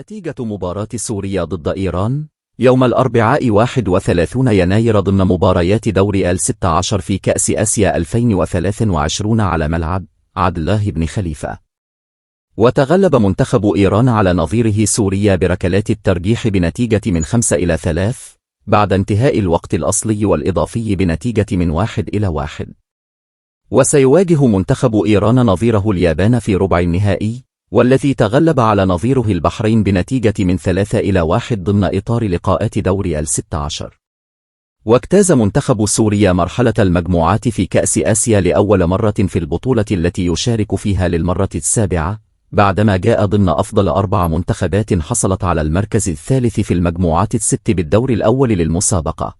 نتيجة مباراة سوريا ضد إيران يوم الأربعاء 31 يناير ضمن مباريات دور ال16 في كأس آسيا 2023 على ملعب عبد الله بن خليفة. وتغلب منتخب إيران على نظيره سوريا بركلات الترجيح بنتيجة من 5-3 بعد انتهاء الوقت الأصلي والإضافي بنتيجة من 1-1. وسيواجه منتخب إيران نظيره اليابان في ربع النهائي، والذي تغلب على نظيره البحرين بنتيجة من 3-1 ضمن إطار لقاءات دور ال16. واجتاز منتخب سوريا مرحلة المجموعات في كأس آسيا لأول مرة في البطولة التي يشارك فيها للمرة السابعة، بعدما جاء ضمن أفضل 4 منتخبات حصلت على المركز الثالث في المجموعات ال6 بالدور الأول للمسابقة.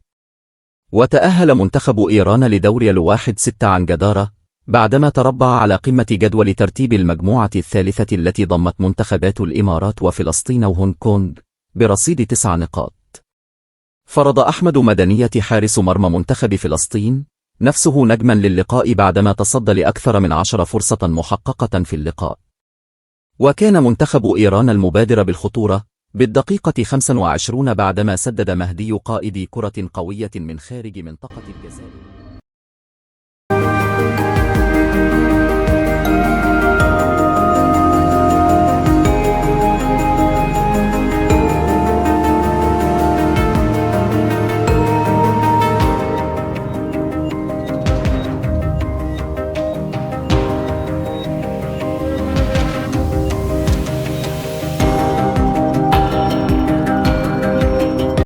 وتأهل منتخب إيران لدور ال1/6 عن جدارة، بعدما تربع على قمة جدول ترتيب المجموعة الثالثة التي ضمت منتخبات الإمارات وفلسطين وهونغ كونغ برصيد 9 نقاط. فرض أحمد مدنية حارس مرمى منتخب فلسطين نفسه نجما للقاء بعدما تصدى لأكثر من 10 فرصة محققة في اللقاء. وكان منتخب إيران المبادر بالخطورة بالدقيقة 25 بعدما سدد مهدي قائد كرة قوية من خارج منطقة الجزاء.